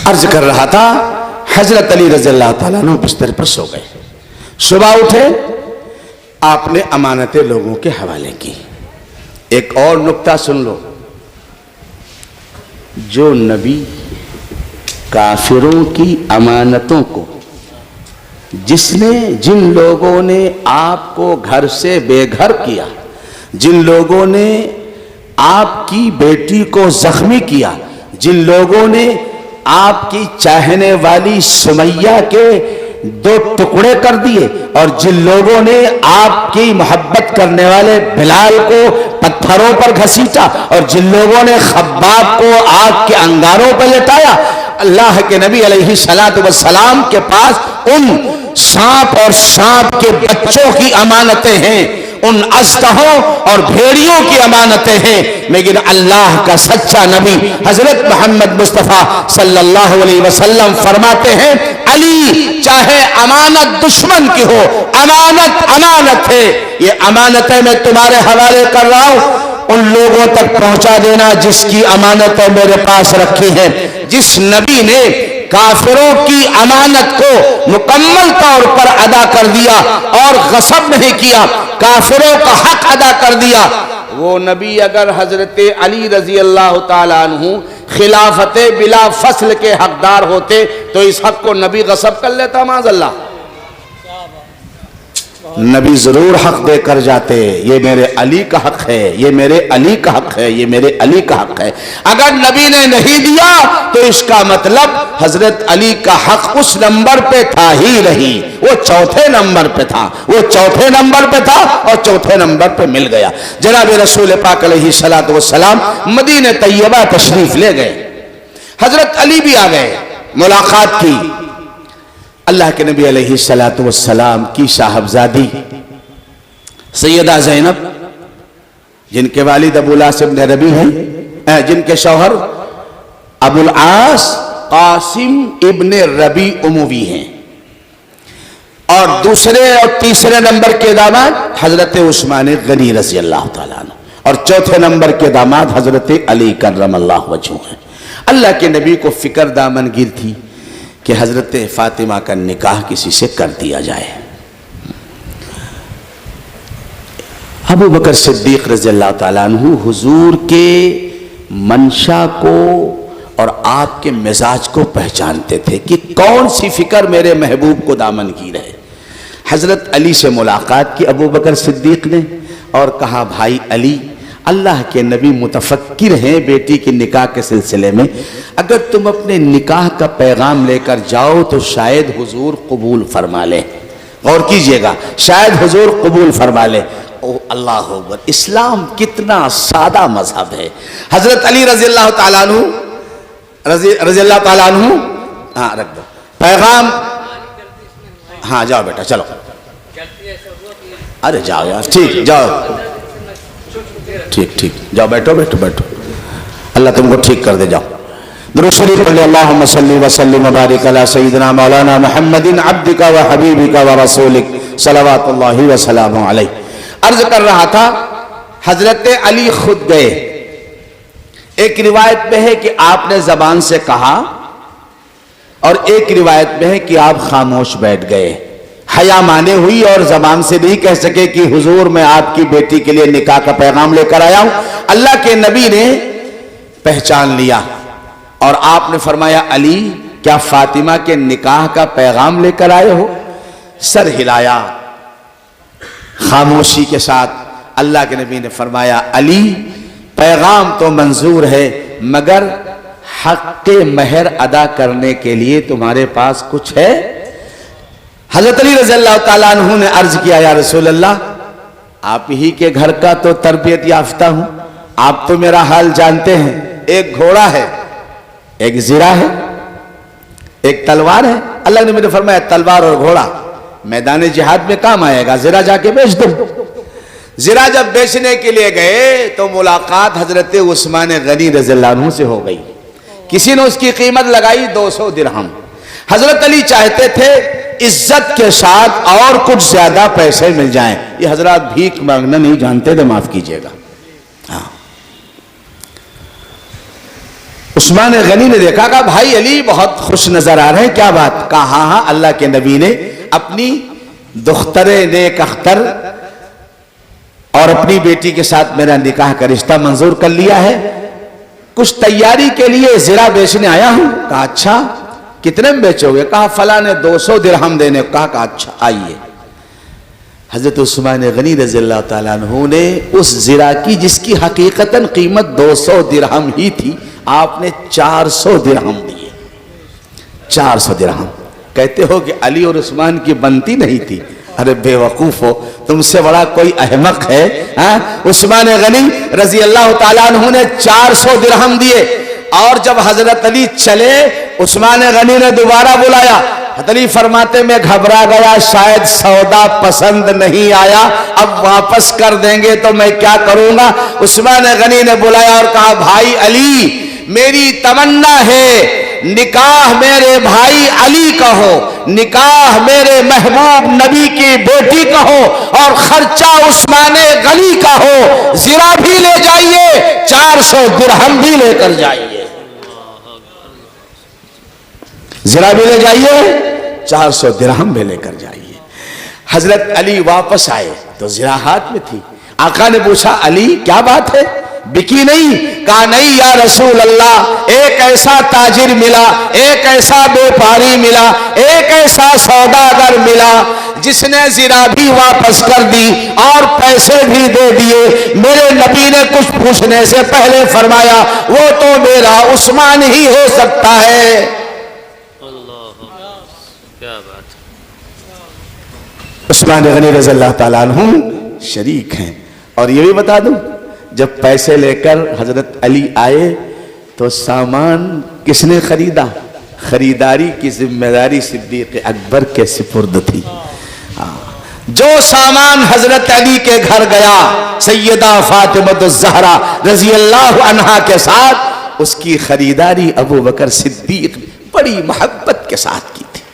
عرض کر رہا تھا حضرت علی رضی اللہ تعالیٰ عنہ بستر پر سو گئے. صبح اٹھے, آپ نے امانتیں لوگوں کے حوالے کی. ایک اور نکتہ سن لو, جو نبی کافروں کی امانتوں کو, جن لوگوں نے آپ کو گھر سے بے گھر کیا, جن لوگوں نے آپ کی بیٹی کو زخمی کیا, جن لوگوں نے آپ کی چاہنے والی سمیہ کے 2 ٹکڑے کر دیے, اور جن لوگوں نے آپ کی محبت کرنے والے بلال کو پتھروں پر گھسیٹا, اور جن لوگوں نے خباب کو آگ کے انگاروں پر لٹایا, اللہ کے نبی علیہ السلام کے پاس ان سانپ اور سانپ کے بچوں کی امانتیں ہیں, ان اژدہوں اور بھیڑیوں کی امانتیں ہیں. لیکن اللہ کا سچا نبی حضرت محمد مصطفیٰ صلی اللہ علیہ وسلم فرماتے ہیں, علی چاہے امانت دشمن کی ہو, امانت ہے. یہ امانتیں میں تمہارے حوالے کر رہا ہوں, ان لوگوں تک پہنچا دینا جس کی امانتیں میرے پاس رکھی ہیں. جس نبی نے کافروں کی امانت کو مکمل طور پر ادا کر دیا اور غصب نہیں کیا, کافروں کا حق ادا کر دیا, وہ نبی اگر حضرت علی رضی اللہ تعالیٰ عنہ خلافت بلا فصل کے حقدار ہوتے تو اس حق کو نبی غصب کر لیتا. معاذ اللہ, نبی ضرور حق دے کر جاتے. یہ میرے علی کا حق ہے, یہ میرے علی کا حق ہے, یہ میرے علی کا حق ہے. اگر نبی نے نہیں دیا تو اس کا مطلب حضرت علی کا حق اس نمبر پہ تھا ہی نہیں, وہ چوتھے نمبر پہ تھا, وہ چوتھے نمبر پہ تھا اور چوتھے نمبر پہ مل گیا. جناب رسول پاک علیہ السلام مدینہ طیبہ تشریف لے گئے, حضرت علی بھی آ گئے, ملاقات کی. اللہ کے نبی علیہ السلام کی صاحبزادی سیدہ زینب, جن کے والد ابو العاص ابن ربیع ہیں, جن کے شوہر ابو العاص قاسم ابن ربیع اموی ہیں, اور دوسرے اور تیسرے نمبر کے داماد حضرت عثمان غنی رضی اللہ تعالیٰ عنہ, اور چوتھے نمبر کے داماد حضرت علی کرم اللہ وجہہ ہیں. اللہ کے نبی کو فکر دامن گیر تھی کہ حضرت فاطمہ کا نکاح کسی سے کر دیا جائے. ابو بکر صدیق رضی اللہ تعالیٰ عنہ حضور کے منشا کو اور آپ کے مزاج کو پہچانتے تھے کہ کون سی فکر میرے محبوب کو دامن گیر ہے. حضرت علی سے ملاقات کی ابو بکر صدیق نے اور کہا, بھائی علی, اللہ کے نبی متفکر ہیں بیٹی کے نکاح کے سلسلے میں, اگر تم اپنے نکاح کا پیغام لے کر جاؤ تو شاید حضور قبول فرما لے. غور کیجئے گا, شاید حضور قبول فرما لے. اللہ اکبر, اسلام کتنا سادہ مذہب ہے. حضرت علی رضی اللہ تعالیٰ عنہ, رضی اللہ تعالیٰ عنہ, ہاں رکھ دو پیغام, ہاں جاؤ بیٹا چلو, ارے جاؤ یار, ٹھیک جاؤ, ٹھیک جاؤ, بیٹھو, اللہ تم کو ٹھیک کر دے, جاؤ. درود شریف پڑھ لیں. اللہم صلی وسلم وبارک علی سیدنا مولانا محمد عبدک و حبیبک و رسولک صلوات اللہ وسلام علیہ. عرض کر رہا تھا حضرت علی خود گئے. ایک روایت میں ہے کہ آپ نے زبان سے کہا, اور ایک روایت میں ہے کہ آپ خاموش بیٹھ گئے. حیا مانے ہوئی اور زبان سے نہیں کہہ سکے کہ حضور میں آپ کی بیٹی کے لیے نکاح کا پیغام لے کر آیا ہوں. اللہ کے نبی نے پہچان لیا اور آپ نے فرمایا, علی کیا فاطمہ کے نکاح کا پیغام لے کر آئے ہو؟ سر ہلایا خاموشی کے ساتھ. اللہ کے نبی نے فرمایا, علی پیغام تو منظور ہے, مگر حق مہر ادا کرنے کے لیے تمہارے پاس کچھ ہے؟ حضرت علی رضی اللہ تعالیٰ عنہ نے عرض کیا, یا رسول اللہ, آپ ہی کے گھر کا تو تربیت یافتہ ہوں, آپ تو میرا حال جانتے ہیں. ایک گھوڑا ہے, ایک زرہ ہے, ایک تلوار ہے. اللہ نے مجھے فرمایا, تلوار اور گھوڑا میدان جہاد میں کام آئے گا, زرہ جا کے بیچ دو. زرہ جب بیچنے کے لیے گئے تو ملاقات حضرت عثمان غنی رضی اللہ عنہ سے ہو گئی. کسی نے اس کی قیمت لگائی 200 درہم. حضرت علی چاہتے تھے عزت کے ساتھ اور کچھ زیادہ پیسے مل جائیں. یہ حضرات بھیک مانگنا نہیں جانتے تھے, معاف کیجئے گا. ہاں, عثمان غنی نے دیکھا کہ بھائی علی بہت خوش نظر آ رہے ہیں، کیا بات؟ کہا ہاں ہاں، اللہ کے نبی نے اپنی دختر نیک اختر اور اپنی بیٹی کے ساتھ میرا نکاح کا رشتہ منظور کر لیا ہے، کچھ تیاری کے لیے زرہ بیچنے آیا ہوں۔ کہا اچھا، کتنے میں بیچو گے؟ کہا فلاں نے 200 درہم دینے۔ کہا اچھا آئیے۔ حضرت عثمان غنی رضی اللہ تعالیٰ عنہ نے اس زرہ کی، جس کی حقیقتاً قیمت 200 درہم ہی تھی، آپ نے 400 درہم دیے۔ 400 درہم۔ کہتے ہو کہ علی اور عثمان کی بنتی نہیں تھی؟ ارے بے وقوف ہو، تم سے بڑا کوئی احمق ہے؟ عثمان غنی رضی اللہ تعالیٰ عنہ نے 400 درہم دیے، اور جب حضرت علی چلے، عثمان غنی نے دوبارہ بلایا۔ حضرت علی فرماتے میں گھبرا گیا، شاید سودا پسند نہیں آیا، اب واپس کر دیں گے تو میں کیا کروں گا؟ عثمان غنی نے بلایا اور کہا بھائی علی، میری تمنا ہے نکاح میرے بھائی علی کا ہو، نکاح میرے محبوب نبی کی بیٹی کا ہو، اور خرچہ عثمان غنی کا ہو، زرہ بھی لے جائیے، 400 درہم بھی لے کر جائیے۔ زرہ بھی لے جائیے، 400 درہم بھی لے کر جائیے۔ حضرت علی واپس آئے تو زرہ ہاتھ میں تھی۔ آقا نے پوچھا علی کیا بات ہے، بکی نہیں؟ کہا نہیں یا رسول اللہ، ایک ایسا تاجر ملا، ایک ایسا بیپاری ملا، ایک ایسا سوداگر ملا جس نے زرہ بھی واپس کر دی اور پیسے بھی دے دیے۔ میرے نبی نے کچھ پوچھنے سے پہلے فرمایا وہ تو میرا عثمان ہی ہو سکتا ہے۔ عثمان غنی رضی اللہ تعالیٰ عنہ شریک ہیں۔ اور یہ بھی بتا دوں، جب پیسے لے کر حضرت علی آئے تو سامان کس نے خریدا؟ خریداری کی ذمہ داری صدیق اکبر کے سپرد تھی۔ جو سامان حضرت علی کے گھر گیا سیدہ فاطمہ الزہرا رضی اللہ عنہا کے ساتھ، اس کی خریداری ابو بکر صدیق بڑی محبت کے ساتھ کی تھی۔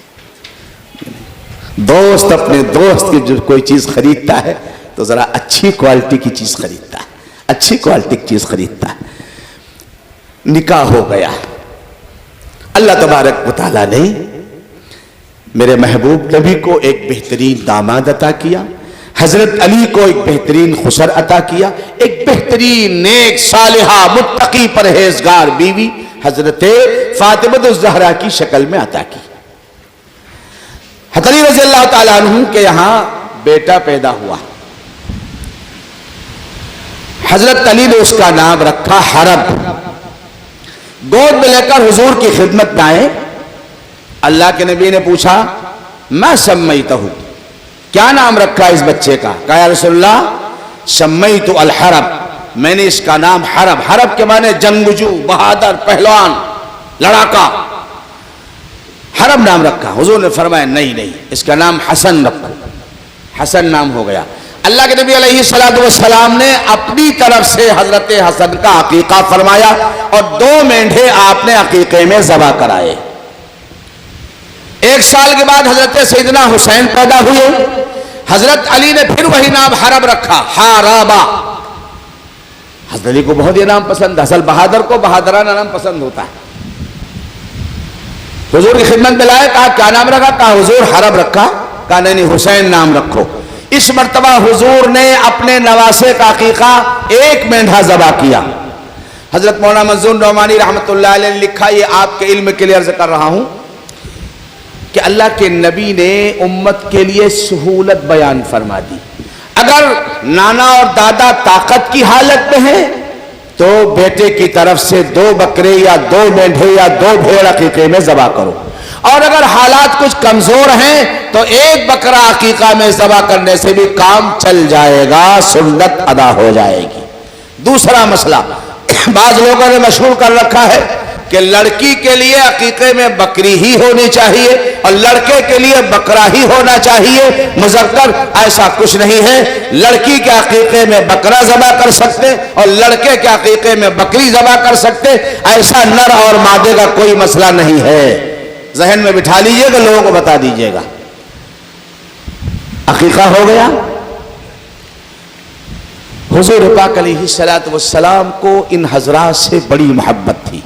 دوست اپنے دوست کی جو کوئی چیز خریدتا ہے تو ذرا اچھی کوالٹی کی چیز خریدتا ہے، اچھی کوالٹی کی چیز خریدتا ہے۔ نکاح ہو گیا، اللہ تبارک و تعالیٰ نے میرے محبوب نبی کو ایک بہترین داماد عطا کیا، حضرت علی کو ایک بہترین خسر عطا کیا، ایک بہترین نیک صالحہ متقی پرہیزگار بیوی حضرت فاطمہ الزہرا کی شکل میں عطا کی۔ حضرت علی رضی اللہ تعالیٰ عنہ کے یہاں بیٹا پیدا ہوا، حضرت علی نے اس کا نام رکھا حرب۔ گود میں لے کر حضور کی خدمت میں آئے، اللہ کے نبی نے پوچھا میں سمیتہ ہوں، کیا نام رکھا اس بچے کا؟ کہا یا رسول اللہ سمیت الحرب، میں نے اس کا نام حرب۔ حرب کے معنی جنگجو، بہادر، پہلوان، لڑاکا، حرب نام رکھا۔ حضور نے فرمایا نہیں نہیں، اس کا نام حسن رکھو۔ حسن نام ہو گیا۔ اللہ کے نبی علیہ السلام نے اپنی طرف سے حضرت حسن کا عقیقہ فرمایا اور 2 مینڈھے آپ نے عقیقے میں ذبح کرائے۔ 1 سال کے بعد حضرت سیدنا حسین پیدا ہوئے، حضرت علی نے پھر وہی نام حرب رکھا، حارابہ۔ حضرت علی کو بہت یہ نام پسند ہے، اصل بہادر کو بہادرانہ نام پسند ہوتا ہے۔ حضور کی خدمت میں لائے، کہا کیا نام رکھا؟ کہا حضور حرب رکھا۔ کہا نہیں حسین نام رکھو۔ اس مرتبہ حضور نے اپنے نواسے کا عقیقہ 1 مینڈھا ذبح کیا۔ حضرت مولانا منظور نعمانی رحمت اللہ علیہ نے لکھا، یہ آپ کے علم کے لیے عرض کر رہا ہوں کہ اللہ کے نبی نے امت کے لیے سہولت بیان فرما دی۔ اگر نانا اور دادا طاقت کی حالت میں ہیں تو بیٹے کی طرف سے 2 بکرے یا 2 مینڈھے یا 2 بھیڑ عقیقے میں ذبح کرو، اور اگر حالات کچھ کمزور ہیں تو 1 بکرا عقیقہ میں ذبح کرنے سے بھی کام چل جائے گا، سنت ادا ہو جائے گی۔ دوسرا مسئلہ، بعض لوگوں نے مشہور کر رکھا ہے کہ لڑکی کے لیے عقیقے میں بکری ہی ہونی چاہیے اور لڑکے کے لیے بکرا ہی ہونا چاہیے۔ مذکر ایسا کچھ نہیں ہے، لڑکی کے عقیقے میں بکرا ذبح کر سکتے اور لڑکے کے عقیقے میں بکری ذبح کر سکتے، ایسا نر اور مادے کا کوئی مسئلہ نہیں ہے۔ ذہن میں بٹھا لیجئے گا، لوگوں کو بتا دیجئے گا۔ عقیقہ ہو گیا۔ حضور پاک علیہ السلام کو ان حضرات سے بڑی محبت تھی۔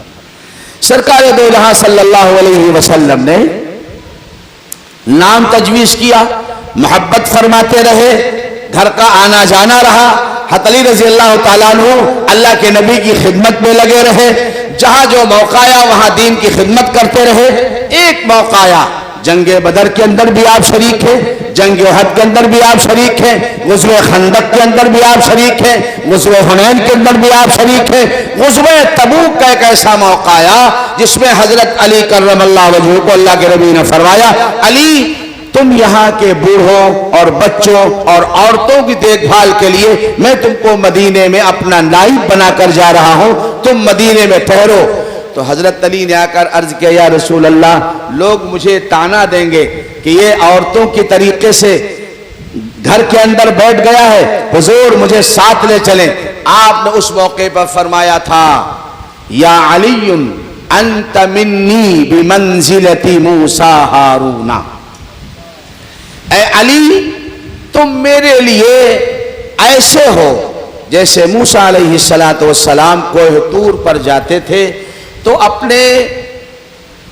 سرکار دو جہاں صلی اللہ علیہ وسلم نے نام تجویز کیا، محبت فرماتے رہے، گھر کا آنا جانا رہا۔ حضرت علی رضی اللہ تعالیٰ عنہ اللہ کے نبی کی خدمت میں لگے رہے، جہاں جو موقع آیا وہاں دین کی خدمت کرتے رہے۔ ایک موقع آیا جنگ بدر کے اندر بھی آپ شریک ہیں، جنگ احد کے اندر بھی آپ شریک ہیں، غزوہ خندق کے اندر بھی آپ شریک ہیں، غزوہ حنین کے اندر بھی آپ شریک ہیں۔ غزوہ تبوک کا ایک ایسا موقع آیا جس میں حضرت علی کرم اللہ وجہہ کو اللہ کے نبی نے فرمایا، علی تم یہاں کے بوڑھوں اور بچوں اور عورتوں کی دیکھ بھال کے لیے میں تم کو مدینے میں اپنا نائب بنا کر جا رہا ہوں، تم مدینے میں ٹھہرو۔ تو حضرت علی نے آ کر عرض کیا، یا رسول اللہ، لوگ مجھے طعنہ دیں گے کہ یہ عورتوں کی طریقے سے گھر کے اندر بیٹھ گیا ہے، حضور مجھے ساتھ لے چلیں۔ آپ نے اس موقع پر فرمایا تھا، یا علی انت منی بمنزلت موسیٰ ہارون، اے علی تم میرے لیے ایسے ہو جیسے موسیٰ علیہ السلام کوہ طور پر جاتے تھے تو اپنے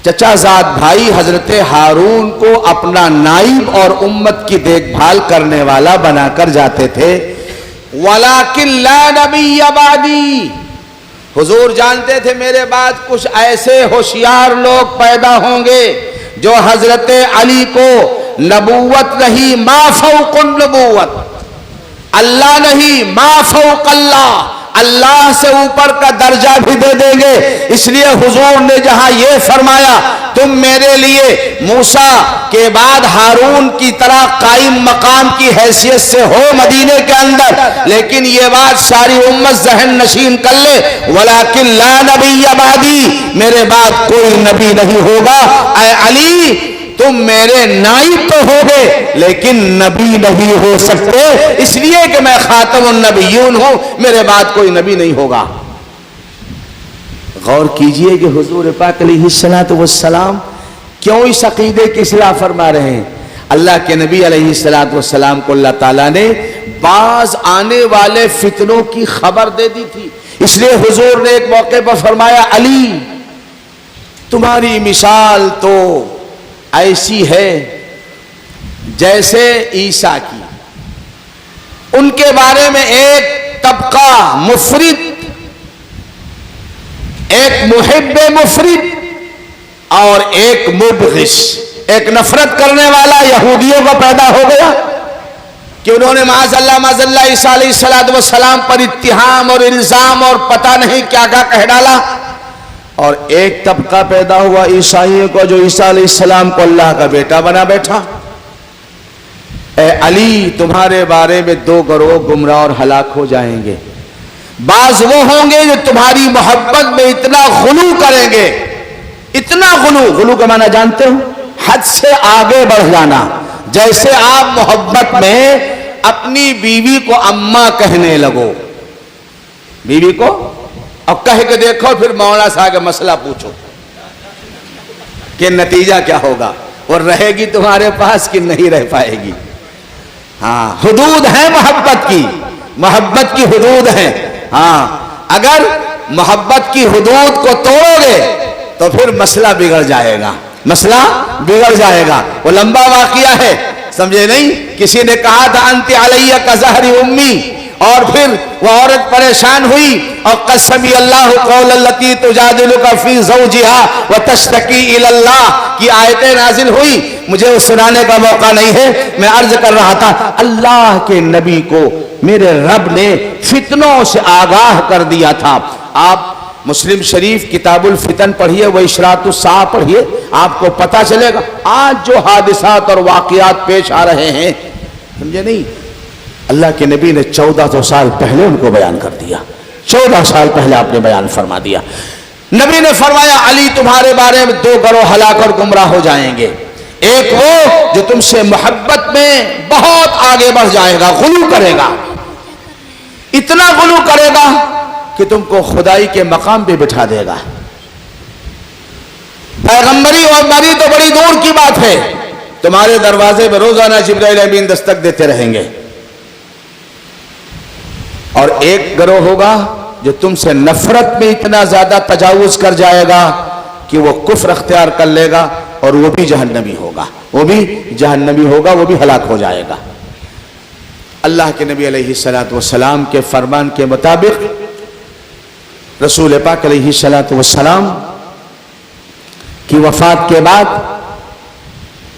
چچا زاد بھائی حضرت ہارون کو اپنا نائب اور امت کی دیکھ بھال کرنے والا بنا کر جاتے تھے۔ وَلَكِنْ لَا نَبِيَّ بَعْدِي، حضور جانتے تھے میرے بعد کچھ ایسے ہوشیار لوگ پیدا ہوں گے جو حضرت علی کو نبوت نہیں، ما فوق النبوت، اللہ نہیں، ما فوق اللہ، اللہ سے اوپر کا درجہ بھی دے دیں گے۔ اس لیے حضور نے جہاں یہ فرمایا تم میرے لیے موسیٰ کے بعد ہارون کی طرح قائم مقام کی حیثیت سے ہو مدینے کے اندر، لیکن یہ بات ساری امت ذہن نشین کر لے، ولیکن لا نبی بعدی، میرے بعد کوئی نبی نہیں ہوگا۔ اے علی تم میرے نائب تو ہوگے لیکن نبی نہیں ہو سکتے، اس لیے کہ میں خاتم النبیون ہوں، میرے بعد کوئی نبی نہیں ہوگا۔ غور کیجئے کہ حضور پاک علیہ السلام کیوں اس عقیدے کی اصلاح فرما رہے ہیں۔ اللہ کے نبی علیہ السلام کو اللہ تعالیٰ نے بعض آنے والے فتنوں کی خبر دے دی تھی، اس لیے حضور نے ایک موقع پر فرمایا، علی تمہاری مثال تو ایسی ہے جیسے عیسیٰ کی، ان کے بارے میں ایک طبقہ مفرد، ایک محب مفرد اور ایک مبغض، ایک نفرت کرنے والا یہودیوں کا پیدا ہو گیا کہ انہوں نے معاذ اللہ عیسیٰ علیہ السلام پر اتہام اور الزام اور پتہ نہیں کیا کیا کہہ ڈالا، اور ایک طبقہ پیدا ہوا عیسائیوں کو جو عیسیٰ علیہ السلام کو اللہ کا بیٹا بنا بیٹھا۔ اے علی تمہارے بارے میں دو گروہ گمراہ اور ہلاک ہو جائیں گے، بعض وہ ہوں گے جو تمہاری محبت میں اتنا غلو کریں گے، اتنا غلو کا معنی جانتے ہو؟ حد سے آگے بڑھ جانا، جیسے آپ محبت میں اپنی بیوی کو اماں کہنے لگو، بیوی کو اور کہہ کے دیکھو، پھر مولانا صاحب کا مسئلہ پوچھو کہ نتیجہ کیا ہوگا، اور رہے گی تمہارے پاس کہ نہیں رہ پائے گی۔ ہاں حدود ہیں محبت کی حدود ہیں۔ ہاں اگر محبت کی حدود کو توڑو گے تو پھر مسئلہ بگڑ جائے گا، وہ لمبا واقعہ ہے، سمجھے نہیں؟ کسی نے کہا تھا انت علیہ کظہر امی، اور پھر وہ عورت پریشان ہوئی اور قد سمع اللہ قول التی تجادلک فی زوجہا وتشتکی الی اللہ کی آیتیں نازل ہوئی۔ مجھے وہ سنانے کا موقع نہیں ہے، میں عرض کر رہا تھا اللہ کے نبی کو میرے رب نے فتنوں سے آگاہ کر دیا تھا۔ آپ مسلم شریف کتاب الفتن پڑھیے، وہ اشراط الساعہ پڑھیے، آپ کو پتہ چلے گا آج جو حادثات اور واقعات پیش آ رہے ہیں، سمجھے نہیں؟ اللہ کے نبی نے 1400 سال پہلے ان کو بیان کر دیا، 14 سال پہلے آپ نے بیان فرما دیا۔ نبی نے فرمایا علی تمہارے بارے میں دو گروہ ہلاک اور گمراہ ہو جائیں گے، ایک وہ جو تم سے محبت میں بہت آگے بڑھ جائے گا، غلو کرے گا، اتنا غلو کرے گا کہ تم کو خدائی کے مقام پہ بٹھا دے گا۔ پیغمبری اور بری تو بڑی دور کی بات ہے، تمہارے دروازے میں روزانہ جبرائیل امین دستک دیتے رہیں گے۔ اور ایک گروہ ہوگا جو تم سے نفرت میں اتنا زیادہ تجاوز کر جائے گا کہ وہ کفر اختیار کر لے گا اور وہ بھی جہنمی ہوگا، وہ بھی جہنمی ہوگا، وہ بھی ہلاک ہو جائے گا۔ اللہ کے نبی علیہ السلام کے فرمان کے مطابق رسول پاک علیہ السلام کی وفات کے بعد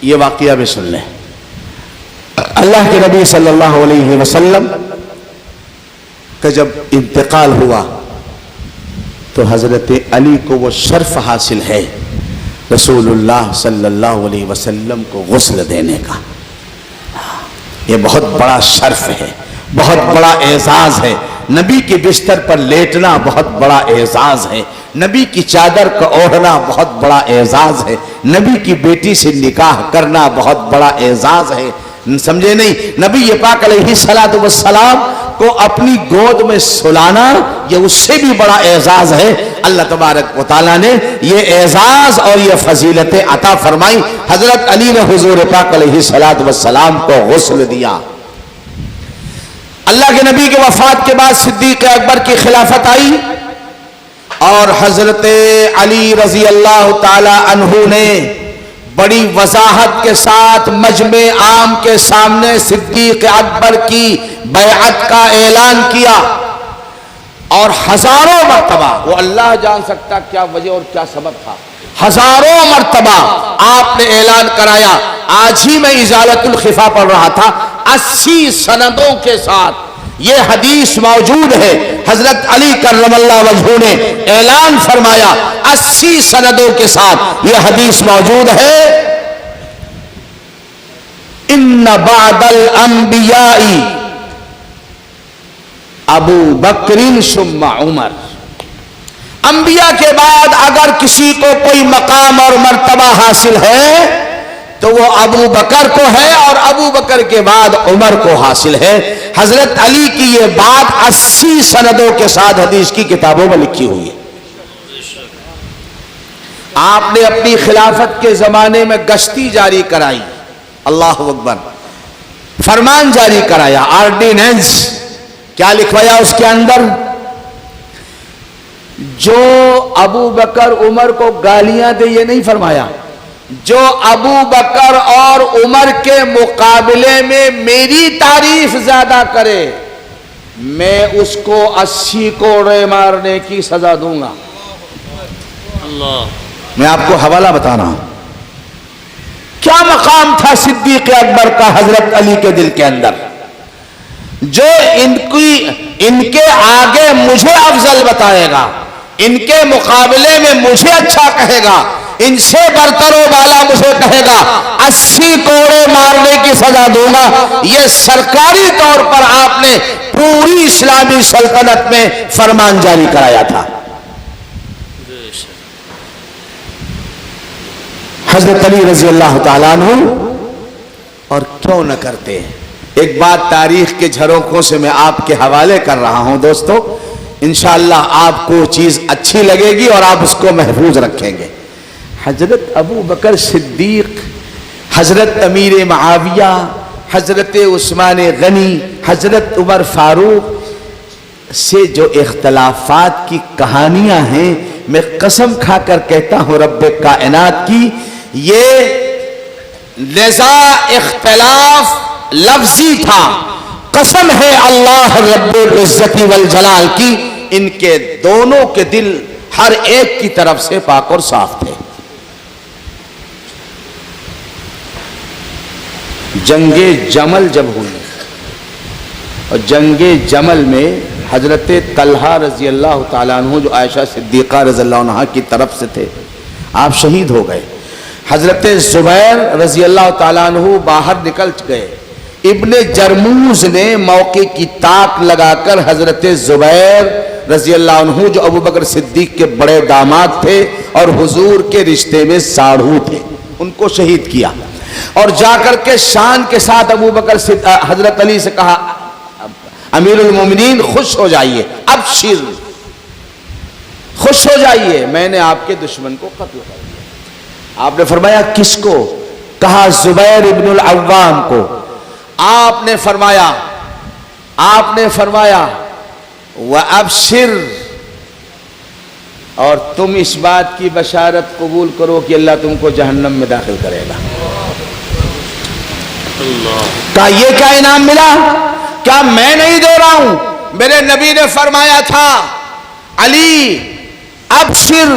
یہ واقعہ بھی سن لیں۔ اللہ کے نبی صلی اللہ علیہ وسلم کا جب انتقال ہوا تو حضرت علی کو وہ شرف حاصل ہے رسول اللہ صلی اللہ علیہ وسلم کو غسل دینے کا۔ یہ بہت بڑا شرف ہے، بہت بڑا اعزاز ہے۔ نبی کے بستر پر لیٹنا بہت بڑا اعزاز ہے، نبی کی چادر کا اوڑھنا بہت بڑا اعزاز ہے، نبی کی بیٹی سے نکاح کرنا بہت بڑا اعزاز ہے، سمجھے نہیں؟ نبی پاک علیہ السلام کو اپنی گود میں سلانا یہ اس سے بھی بڑا اعزاز ہے۔ اللہ تبارک و تعالیٰ نے یہ اعزاز اور یہ فضیلتیں عطا فرمائی۔ حضرت علی نے حضور پاک علیہ السلام کو غسل دیا۔ اللہ کے نبی کے وفات کے بعد صدیق اکبر کی خلافت آئی اور حضرت علی رضی اللہ تعالی عنہ نے بڑی وضاحت کے ساتھ مجمع عام کے سامنے صدیق اکبر کی بیعت کا اعلان کیا اور ہزاروں مرتبہ، وہ اللہ جان سکتا کیا وجہ اور کیا سبب تھا، ہزاروں مرتبہ آپ نے اعلان کرایا۔ آج ہی میں ازالت الخفا پڑھ رہا تھا، 80 سندوں کے ساتھ یہ حدیث موجود ہے۔ حضرت علی کرم اللہ وجہہ نے اعلان فرمایا، 80 سندوں کے ساتھ یہ حدیث موجود ہے، ان بعد الانبیاء ابو بکر ثم عمر۔ انبیاء کے بعد اگر کسی کو کوئی مقام اور مرتبہ حاصل ہے تو وہ ابو بکر کو ہے، اور ابو بکر کے بعد عمر کو حاصل ہے۔ حضرت علی کی یہ بات 80 سندوں کے ساتھ حدیث کی کتابوں میں لکھی ہوئی ہے۔ آپ نے اپنی خلافت کے زمانے میں گشتی جاری کرائی، اللہ اکبر، فرمان جاری کرایا، آرڈیننس کیا لکھوایا اس کے اندر؟ جو ابو بکر عمر کو گالیاں دے، یہ نہیں فرمایا، جو ابو بکر اور عمر کے مقابلے میں میری تعریف زیادہ کرے میں اس کو 80 کوڑے مارنے کی سزا دوں گا۔ اللہ، میں آپ کو حوالہ بتا رہا ہوں کیا مقام تھا صدیق اکبر کا حضرت علی کے دل کے اندر، جو ان کے آگے مجھے افضل بتائے گا، ان کے مقابلے میں مجھے اچھا کہے گا، ان سے برتر و بالا مجھے کہے گا، 80 کوڑے مارنے کی سزا دوں گا۔ یہ سرکاری طور پر آپ نے پوری اسلامی سلطنت میں فرمان جاری کرایا تھا۔ حضرت علی رضی اللہ تعالیٰ عنہ، اور کیوں نہ کرتے؟ ایک بات تاریخ کے جھروکھوں سے میں آپ کے حوالے کر رہا ہوں دوستو، انشاءاللہ آپ کو چیز اچھی لگے گی اور آپ اس کو محفوظ رکھیں گے۔ حضرت ابو بکر صدیق، حضرت امیر معاویہ، حضرت عثمان غنی، حضرت عمر فاروق سے جو اختلافات کی کہانیاں ہیں، میں قسم کھا کر کہتا ہوں رب کائنات کی، یہ لذا اختلاف لفظی تھا، قسم ہے اللہ رب العزت والجلال کی، ان کے دونوں کے دل ہر ایک کی طرف سے پاک اور صاف تھے۔ جنگ جمل جب ہوئی اور جنگ جمل میں حضرت طلحہ رضی اللہ تعالیٰ عنہ جو عائشہ صدیقہ رضی اللہ عنہ کی طرف سے تھے، آپ شہید ہو گئے۔ حضرت زبیر رضی اللہ تعالیٰ عنہ باہر نکل گئے۔ ابن جرموز نے موقع کی تاک لگا کر حضرت زبیر رضی اللہ عنہ جو ابو بکر صدیق کے بڑے داماد تھے اور حضور کے رشتے میں ساڑھو تھے، ان کو شہید کیا، اور جا کر کے شان کے ساتھ ابو بکر حضرت علی سے کہا، امیر المومنین خوش ہو جائیے، ابشر، خوش ہو جائیے، میں نے آپ کے دشمن کو قتل کر دیا۔ آپ نے فرمایا کس کو؟ کہا زبیر ابن العوام کو۔ آپ نے فرمایا وَأَبْشِرْ اور تم اس بات کی بشارت قبول کرو کہ اللہ تم کو جہنم میں داخل کرے گا۔ کہا یہ کیا انعام ملا؟ کیا میں نہیں دے رہا ہوں؟ میرے نبی نے فرمایا تھا علی ابشر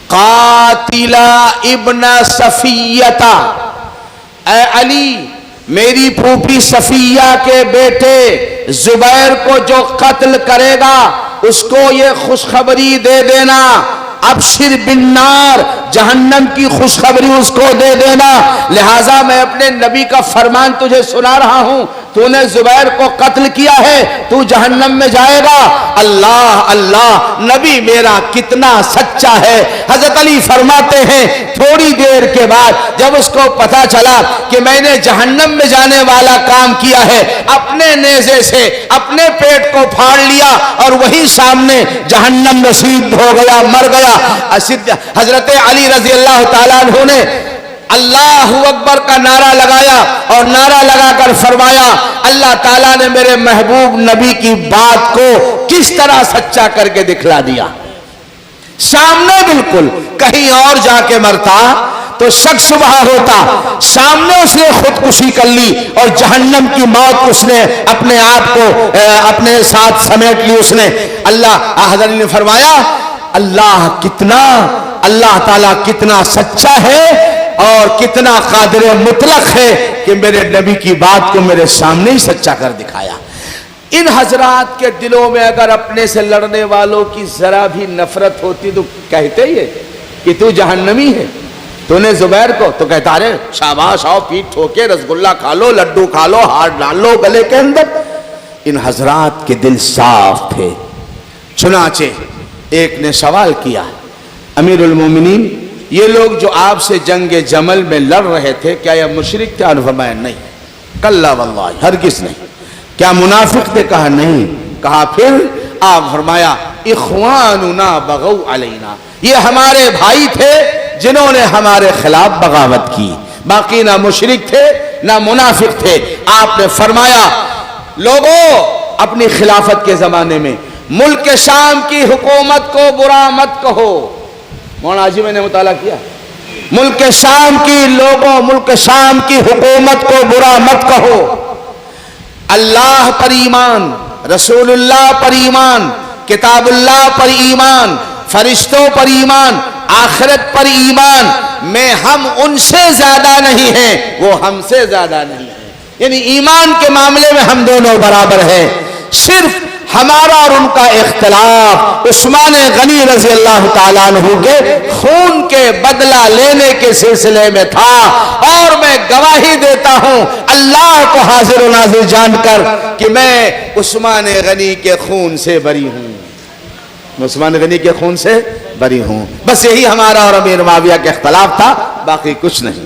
قاتل ابن صفیہ، اے علی میری پھوپھی صفیہ کے بیٹے زبیر کو جو قتل کرے گا اس کو یہ خوشخبری دے دینا، ابشر بالنار، جہنم کی خوشخبری اس کو دے دینا۔ لہٰذا میں اپنے نبی کا فرمان تجھے سنا رہا ہوں، تو نے زبیر کو قتل کیا ہے، تو جہنم میں جائے گا۔ اللہ اللہ، نبی میرا کتنا سچا ہے۔ حضرت علی فرماتے ہیں تھوڑی دیر کے بعد جب اس کو پتا چلا کہ میں نے جہنم میں جانے والا کام کیا ہے، اپنے نیزے سے اپنے پیٹ کو پھاڑ لیا اور وہی سامنے جہنم نصیب ہو گیا، مر گیا۔ حضرت علی رضی اللہ تعالیٰ عنہ نے اللہ اکبر کا نعرہ لگایا اور نعرہ لگا کر فرمایا اللہ تعالیٰ نے میرے محبوب نبی کی بات کو کس طرح سچا کر کے دکھلا دیا۔ سامنے بالکل، کہیں اور جا کے مرتا تو شک شبہ ہوتا، سامنے اس نے خودکشی کر لی اور جہنم کی موت اس نے اپنے آپ کو اپنے ساتھ سمیٹ لی اس نے۔ اللہ حضرت نے فرمایا اللہ تعالیٰ کتنا سچا ہے اور کتنا قادر مطلق ہے کہ میرے نبی کی بات کو میرے سامنے ہی سچا کر دکھایا۔ ان حضرات کے دلوں میں اگر اپنے سے لڑنے والوں کی ذرا بھی نفرت ہوتی تو کہتے ہی ہے کہ تو جہنمی ہے، تو نے زبیر کو، تو کہتا رہے شاباش آؤ پیٹ ٹھوکے رسگلہ کھا لو، لڈو کھا لو، ہار ڈال لو گلے کے اندر۔ ان حضرات کے دل صاف تھے۔ چنانچہ ایک نے سوال کیا امیر المومنین یہ لوگ جو آپ سے جنگ جمل میں لڑ رہے تھے کیا یہ مشرک تھے؟ انہوں نے فرمایا نہیں، کلا واللہ ہرگز نہیں۔ کیا منافق تھے؟ کہا نہیں۔ کہا پھر؟ آپ فرمایا اخواننا بغوا علینا، یہ ہمارے بھائی تھے جنہوں نے ہمارے خلاف بغاوت کی، باقی نہ مشرک تھے نہ منافق تھے۔ آپ نے فرمایا لوگوں اپنی خلافت کے زمانے میں ملک شام کی حکومت کو برا مت کہو۔ مولانا جی میں نے مطالعہ کیا، ملک شام کی لوگوں، ملک شام کی حکومت کو برا مت کہو۔ اللہ پر ایمان، رسول اللہ پر ایمان، کتاب اللہ پر ایمان، فرشتوں پر ایمان، آخرت پر ایمان میں ہم ان سے زیادہ نہیں ہیں، وہ ہم سے زیادہ نہیں ہیں۔ یعنی ایمان کے معاملے میں ہم دونوں برابر ہیں۔ صرف ہمارا اور ان کا اختلاف عثمان غنی رضی اللہ تعالیٰ عنہ کے خون کے بدلہ لینے کے سلسلے میں تھا، اور میں گواہی دیتا ہوں اللہ کو حاضر و ناظر جان کر کہ میں عثمان غنی کے خون سے بری ہوں، عثمان غنی کے خون سے بری ہوں۔ بس یہی ہمارا اور امیر معاویہ کا اختلاف تھا، باقی کچھ نہیں۔